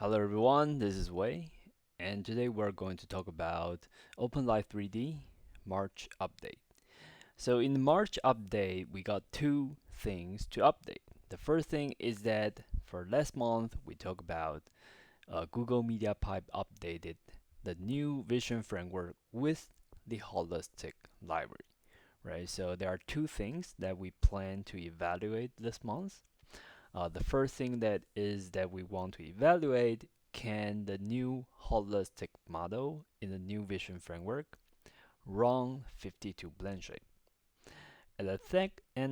Hello everyone, this is Wei, and today we're going to talk about OpenLive3D March update. So in the March update, we got two things to update. The first thing is that for last month, we talked about Google Media Pipe updated the new vision framework with the holistic library, right? So there are two things that we plan to evaluate this month. The first thing that is that we want to evaluate, can the new holistic model in the new vision framework run 52 blend shape? And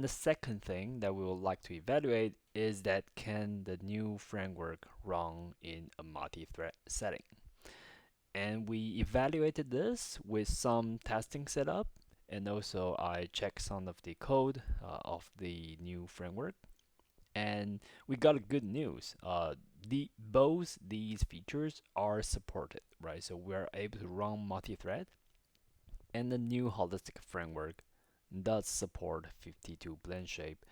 the second thing that we would like to evaluate is that can the new framework run in a multi-thread setting? And we evaluated this with some testing setup, and also I checked some of the code of the new framework, and we got a good news. Both these features are supported, right? So we're able to run multi-thread, and the new holistic framework does support 52 blend shape.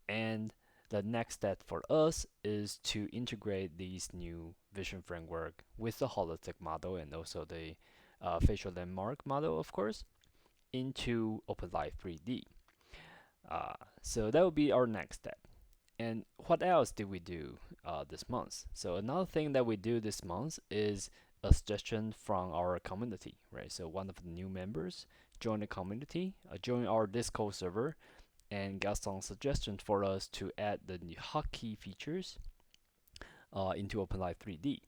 And the next step for us is to integrate these new vision framework with the holistic model and also the facial landmark model, of course, into OpenLive3D. So that will be our next step. And what else did we do this month? So another thing that we do this month is a suggestion from our community, right? So one of the new members joined the community, joined our Discord server, and got some suggestions for us to add the new hotkey features into OpenLive3D.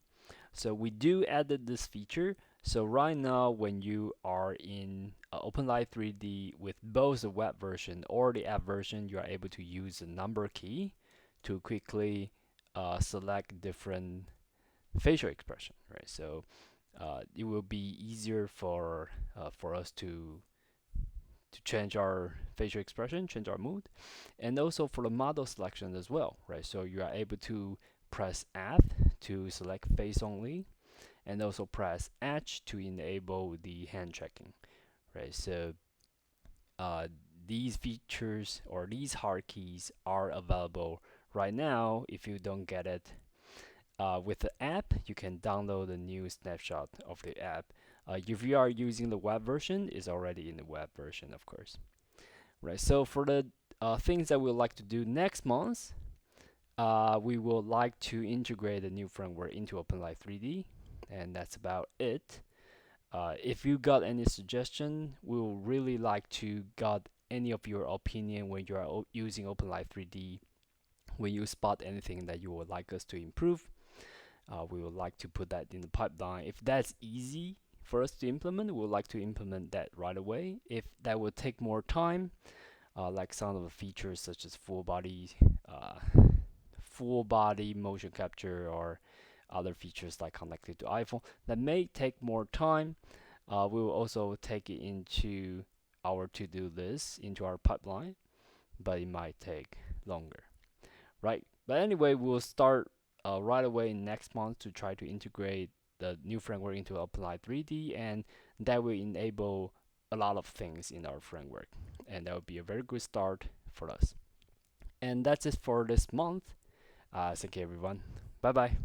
So we do added this feature. So right now, when you are in OpenLive3D with both the web version or the app version, you are able to use the number key to quickly select different facial expression, right? So it will be easier for us to change our facial expression, change our mood, and also for the model selection as well, right? So you are able to press Add to select face only, and also press H to enable the hand checking, right? So uh, these features or these hard keys are available right now. If you don't get it with the app, you can download a new snapshot of the app. If you are using the web version, it's already in the web version, of course. Right. So for the things that we'd like to do next month, we would like to integrate a new framework into OpenLive3D, and that's about it. If you got any suggestion, we would really like to get any of your opinion when you are using OpenLive3D. When you spot anything that you would like us to improve, we would like to put that in the pipeline. If that's easy for us to implement, we would like to implement that right away. If that would take more time, like some of the features such as uh, full body motion capture or other features like connected to iPhone, that may take more time. We will also take it into our to-do list, into our pipeline, but it might take longer, right? But anyway, we'll start right away next month to try to integrate the new framework into OpenLive3D, and that will enable a lot of things in our framework, and that would be a very good start for us. And that's it for this month. Thank you, everyone. Bye bye.